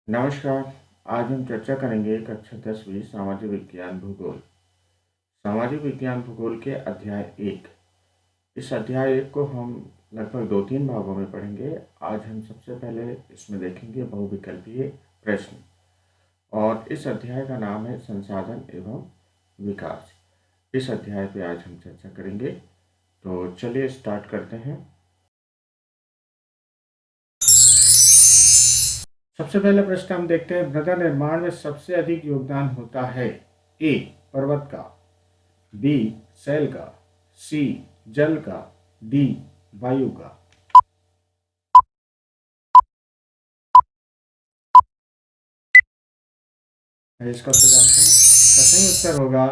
नमस्कार। आज हम चर्चा करेंगे कक्षा 10वीं सामाजिक विज्ञान भूगोल। सामाजिक विज्ञान भूगोल के अध्याय 1। इस अध्याय 1 को हम लगभग 2-3 भागों में पढ़ेंगे। आज हम सबसे पहले इसमें देखेंगे बहुविकल्पीय प्रश्न और इस अध्याय का नाम है संसाधन एवं विकास। इस अध्याय पे आज हम चर्चा करेंगे, तो चलिए स्टार्ट करते हैं। सबसे पहले प्रश्न हम देखते हैं, मृदा निर्माण में सबसे अधिक योगदान होता है ए पर्वत का, बी सेल का, सी जल का, डी वायु का। इसका उत्तर जानते हैं। इसका सही उत्तर होगा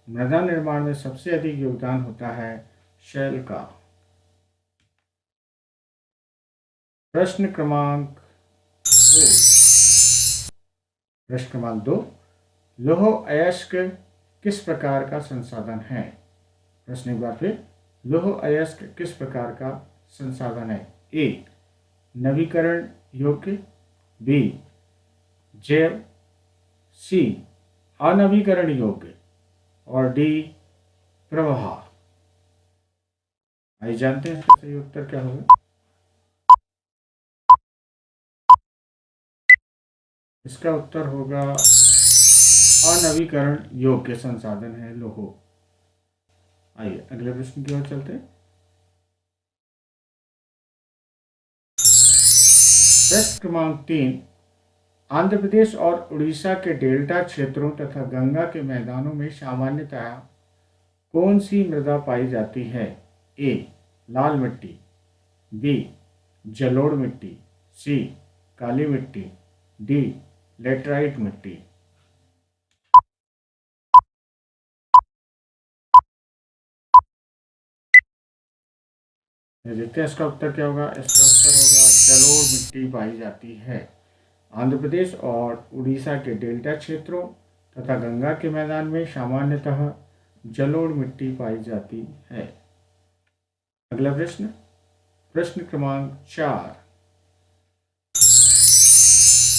मृदा निर्माण में सबसे अधिक योगदान होता है शैल का। प्रश्न क्रमांक 2। प्रश्न क्रमांक 2, लौह अयस्क किस प्रकार का संसाधन है? प्रश्न एक बार फिर, लौह अयस्क किस प्रकार का संसाधन है? ए नवीकरण योग्य, बी जैव, सी अनवीकरण योग्य और डी प्रवाह। आइए जानते हैं इसका सही उत्तर क्या होगा। इसका उत्तर होगा अनवीकरण योग्य संसाधन है लौह। आइए अगले प्रश्न की ओर चलते हैं। प्रश्न क्रमांक 3, आंध्र प्रदेश और उड़ीसा के डेल्टा क्षेत्रों तथा गंगा के मैदानों में सामान्यतः कौन सी मृदा पाई जाती है? ए लाल मिट्टी, बी जलोढ़ मिट्टी, सी काली मिट्टी, डी लेटराइट मिट्टी। देखते हैं इसका उत्तर क्या होगा। इसका उत्तर होगा जलोढ़ मिट्टी पाई जाती है। आंध्र प्रदेश और उड़ीसा के डेल्टा क्षेत्रों तथा गंगा के मैदान में सामान्यतः जलोढ़ मिट्टी पाई जाती है। अगला प्रश्न, प्रश्न क्रमांक 4।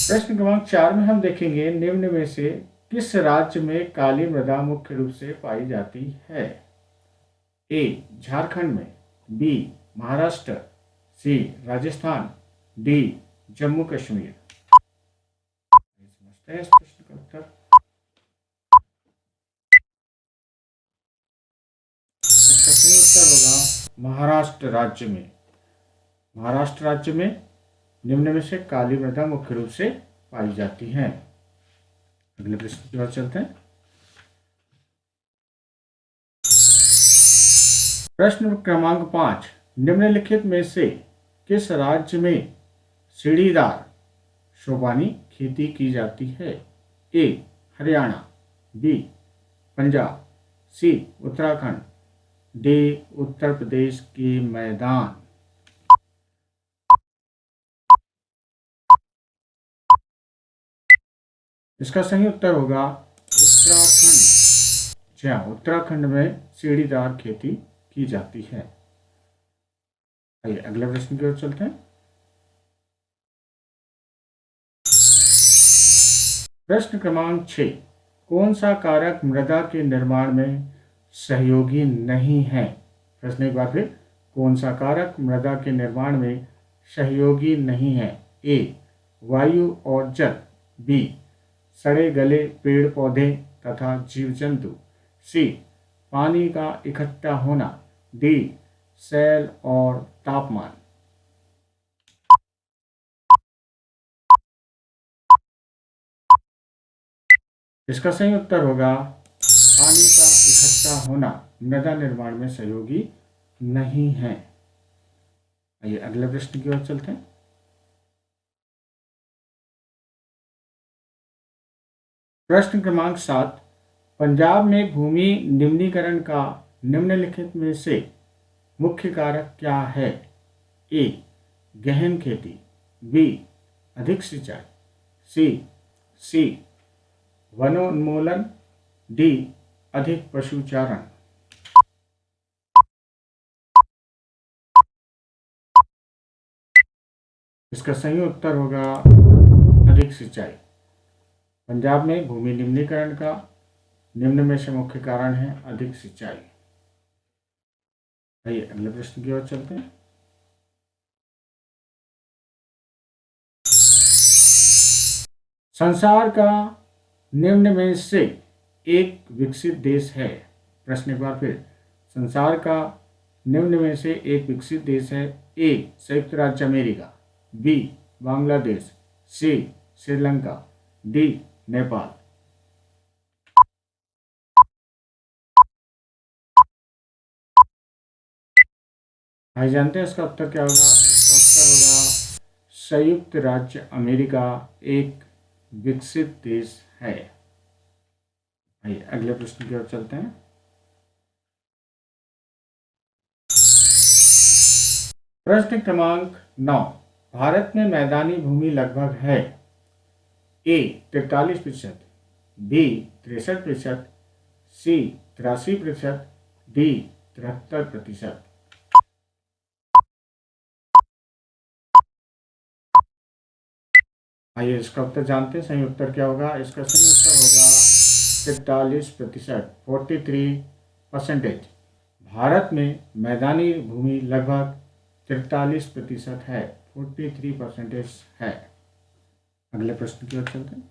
प्रश्न क्रमांक 4 में हम देखेंगे, निम्न में से किस राज्य में काली मृदा मुख्य रूप से पाई जाती है? ए झारखंड में, बी महाराष्ट्र, सी राजस्थान, डी जम्मू कश्मीर। समझते हैं इस प्रश्न का उत्तर। इसका सही उत्तर होगा महाराष्ट्र राज्य में। महाराष्ट्र राज्य में निम्न में से काली मृदा मुख्य रूप से पाई जाती है। अगले प्रश्न की ओर चलते हैं। प्रश्न क्रमांक 5, निम्नलिखित में से किस राज्य में सीढ़ीदार शोबानी खेती की जाती है? ए हरियाणा, बी पंजाब, सी उत्तराखंड, डी उत्तर प्रदेश के मैदान। इसका सही उत्तर होगा उत्तराखंड। जी हाँ, उत्तराखंड में सीढ़ीदार खेती की जाती है। आइए अगले प्रश्न की ओर चलते हैं। प्रश्न क्रमांक 6, कौन सा कारक मृदा के निर्माण में सहयोगी नहीं है? प्रश्न एक बार फिर, कौन सा कारक मृदा के निर्माण में सहयोगी नहीं है? ए वायु और जल, बी सड़े गले पेड़ पौधे तथा जीव जंतु, सी पानी का इकट्ठा होना, डी सेल और तापमान। इसका सही उत्तर होगा पानी का इकट्ठा होना मृदा निर्माण में सहयोगी नहीं है। आइए अगले प्रश्न की ओर चलते हैं। प्रश्न क्रमांक 7, पंजाब में भूमि निम्नीकरण का निम्नलिखित में से मुख्य कारक क्या है? ए गहन खेती, बी अधिक सिंचाई, सी वनोन्मूलन, डी अधिक पशुचारण। इसका सही उत्तर होगा अधिक सिंचाई। पंजाब में भूमि निम्नीकरण का निम्न में से मुख्य कारण है अधिक सिंचाई। आइए अगले प्रश्न की ओर चलते हैं। संसार का निम्न में से एक विकसित देश है। प्रश्न एक बार फिर, संसार का निम्न में से एक विकसित देश है। ए संयुक्त राज्य अमेरिका, बी बांग्लादेश, सी श्रीलंका, डी नेपाल। भाई जानते हैं इसका उत्तर क्या होगा? इसका उत्तर होगा संयुक्त राज्य अमेरिका एक विकसित देश है। आइए अगले प्रश्न की ओर चलते हैं। प्रश्न क्रमांक 9, भारत में मैदानी भूमि लगभग है। ए 43%, बी 63%, सी 83%, डी 73%। आइए इसका उत्तर जानते हैं। सही उत्तर क्या होगा? इसका सही उत्तर होगा 43%, 43%। भारत में मैदानी भूमि लगभग 43% है, 43% है। अगले प्रश्न की ओर चलते हैं।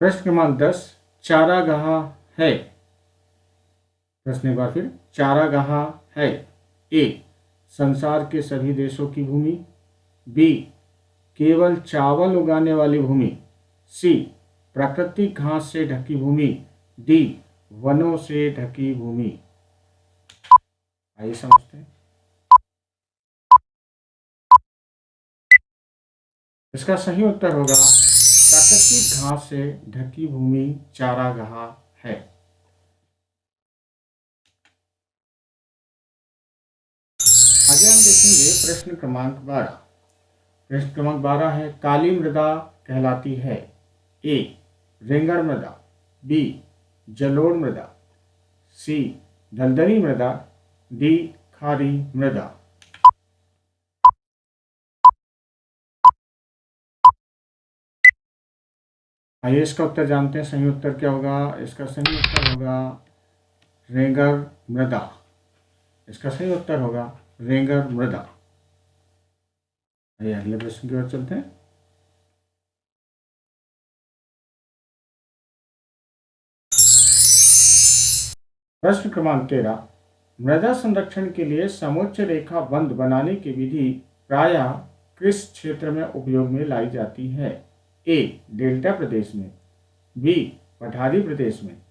प्रश्न क्रमांक 10, चारागाह है। प्रश्न एक बार फिर, चारागाह है। ए संसार के सभी देशों की भूमि, बी केवल चावल उगाने वाली भूमि, सी प्राकृतिक घास से ढकी भूमि, डी वनों से ढकी भूमि। आइए समझते हैं। इसका सही उत्तर होगा प्राकृतिक घास से ढकी भूमि चारागाह है। आगे हम देखेंगे प्रश्न क्रमांक 12। प्रश्न क्रमांक 12 है, काली मृदा कहलाती है। ए रेंगण मृदा, बी जलोढ़ मृदा, सी दलदली मृदा, डी खारी मृदा। आइए इसका उत्तर जानते हैं। सही उत्तर क्या होगा? इसका सही उत्तर होगा रेंगण मृदा। इसका सही उत्तर होगा रेंगण मृदा। आइए अगले प्रश्न की ओर चलते हैं। प्रश्न क्रमांक 13, मृदा संरक्षण के लिए समुच्च रेखा बंध बनाने की विधि प्रायः किस क्षेत्र में उपयोग में लाई जाती है? ए डेल्टा प्रदेश में, बी पठारी प्रदेश में,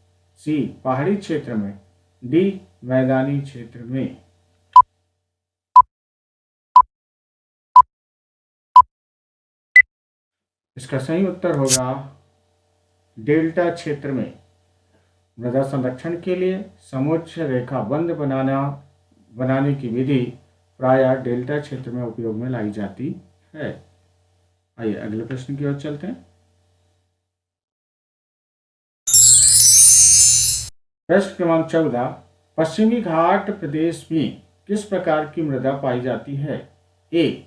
सी पहाड़ी क्षेत्र में, डी मैदानी क्षेत्र में। इसका सही उत्तर होगा डेल्टा क्षेत्र में। मृदा संरक्षण के लिए समुच्च रेखा बंध बनाने की विधि प्रायः डेल्टा क्षेत्र में उपयोग में लाई जाती है। आइए अगले प्रश्न की ओर चलते हैं। प्रश्न क्रमांक 14, पश्चिमी घाट प्रदेश में किस प्रकार की मृदा पाई जाती है? ए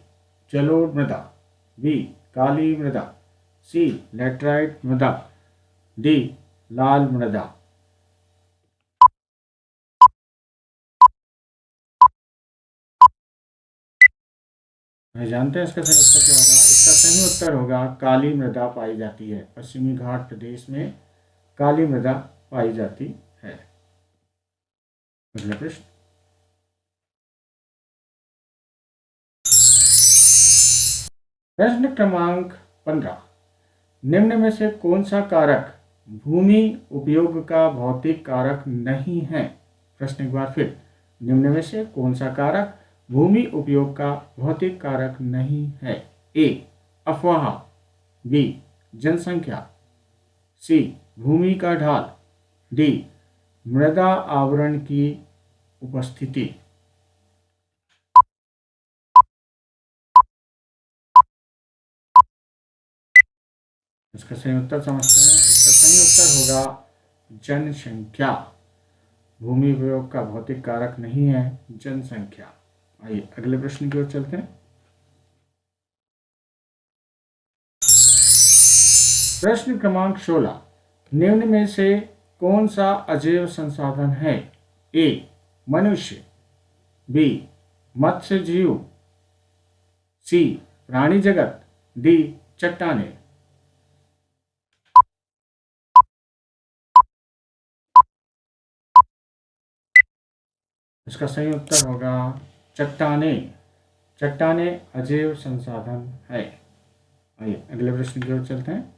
जलोढ़ मृदा, बी काली मृदा, सी लैटराइट मृदा, डी लाल मृदा। मैं जानते हैं इसका सही उत्तर क्या होगा? इसका सही उत्तर होगा काली मृदा पाई जाती है। पश्चिमी घाट प्रदेश में काली मृदा पाई जाती है। अगला प्रश्न, प्रश्न क्रमांक 15, निम्न में से कौन सा कारक भूमि उपयोग का भौतिक कारक नहीं है? प्रश्न एक बार फिर, निम्न में से कौन सा कारक भूमि उपयोग का भौतिक कारक नहीं है? ए अफवाह, बी जनसंख्या, सी भूमि का ढाल, डी मृदा आवरण की उपस्थिति। इसका सही उत्तर समझते हैं। इसका सही उत्तर होगा जनसंख्या। भूमि उपयोग का भौतिक कारक नहीं है जनसंख्या। आइए अगले प्रश्न की ओर चलते हैं। प्रश्न क्रमांक 16, निम्न में से कौन सा अजैव संसाधन है? ए मनुष्य, बी मत्स्य जीव, सी प्राणी जगत, डी चट्टाने। इसका सही उत्तर होगा चट्टाने। चट्टाने अजैव संसाधन है। आइए अगले प्रश्न की ओर चलते हैं।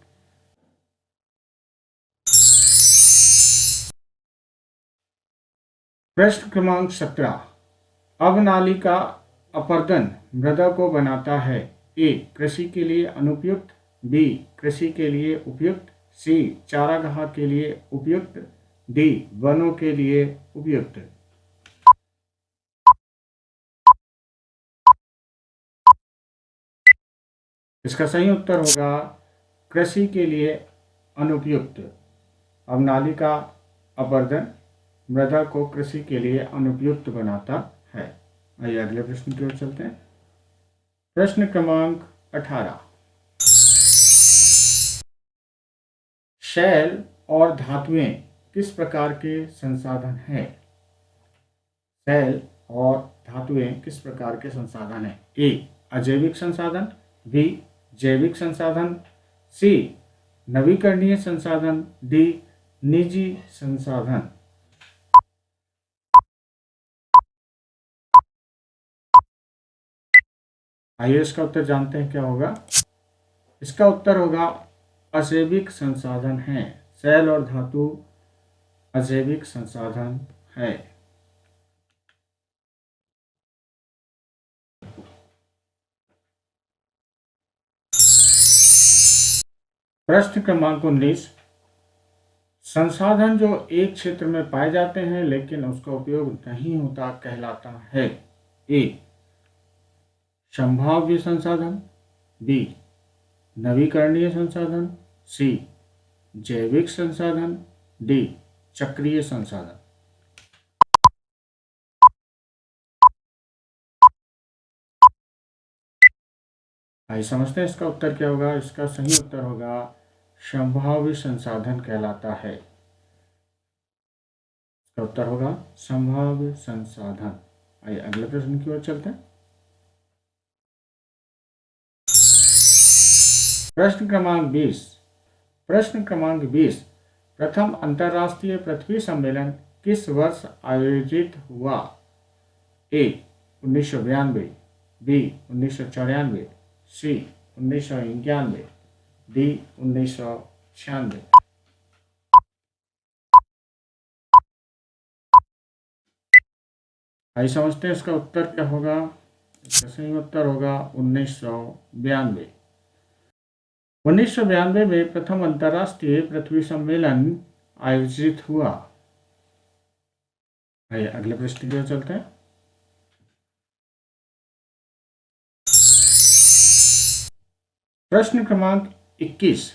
प्रश्न क्रमांक 17, अवनालिका अपर्दन मृदा को बनाता है? ए कृषि के लिए अनुपयुक्त, बी कृषि के लिए उपयुक्त, सी चारागाह के लिए उपयुक्त, डी वनों के लिए उपयुक्त। इसका सही उत्तर होगा कृषि के लिए अनुपयुक्त। अवनालिका अपर्दन मृदा को कृषि के लिए अनुपयुक्त बनाता है। आइए अगले प्रश्न की ओर चलते हैं। प्रश्न क्रमांक 18, शैल और धातुएं किस प्रकार के संसाधन हैं? शैल और धातुएं किस प्रकार के संसाधन हैं? ए अजैविक संसाधन, बी जैविक संसाधन, सी नवीकरणीय संसाधन, डी निजी संसाधन। आइए इसका उत्तर जानते हैं क्या होगा। इसका उत्तर होगा अजैविक संसाधन है। शैल और धातु अजैविक संसाधन है। प्रश्न क्रमांक 19, संसाधन जो एक क्षेत्र में पाए जाते हैं लेकिन उसका उपयोग नहीं होता कहलाता है? ए संभाव्य संसाधन, बी नवीकरणीय संसाधन, सी जैविक संसाधन, डी चक्रीय संसाधन। आइए समझते हैं इसका उत्तर क्या होगा। इसका सही उत्तर होगा संभाव्य संसाधन कहलाता है। इसका उत्तर होगा संभाव्य संसाधन। आइए अगले प्रश्न की ओर चलते हैं। प्रश्न क्रमांक 20, प्रश्न क्रमांक 20, प्रथम अंतर्राष्ट्रीय पृथ्वी सम्मेलन किस वर्ष आयोजित हुआ? ए 1992, बी 1994, सी 1991, डी 1996। आइए समझते हैं इसका उत्तर क्या होगा। इसका सही उत्तर होगा 1992। 1992 में प्रथम अंतर्राष्ट्रीय पृथ्वी सम्मेलन आयोजित हुआ। आइए अगले प्रश्न की ओर चलते हैं। प्रश्न क्रमांक 21,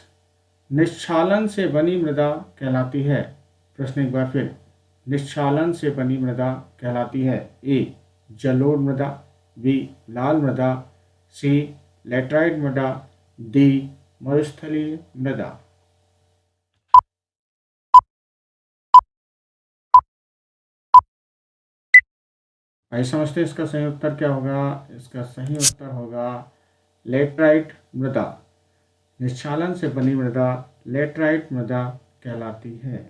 निश्चालन से बनी मृदा कहलाती है? प्रश्न एक बार फिर, निश्चालन से बनी मृदा कहलाती है? ए जलोढ़ मृदा, बी लाल मृदा, सी लैटराइट मृदा, डी मरुस्थलीय मृदा। आइए समझते हैं इसका सही उत्तर क्या होगा। इसका सही उत्तर होगा लैटराइट मृदा। निश्चालन से बनी मृदा लैटराइट मृदा कहलाती है।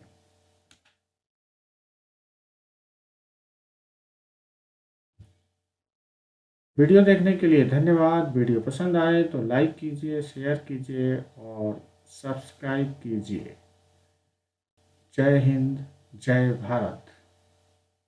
वीडियो देखने के लिए धन्यवाद। वीडियो पसंद आए तो लाइक कीजिए, शेयर कीजिए और सब्सक्राइब कीजिए। जय हिंद, जय भारत।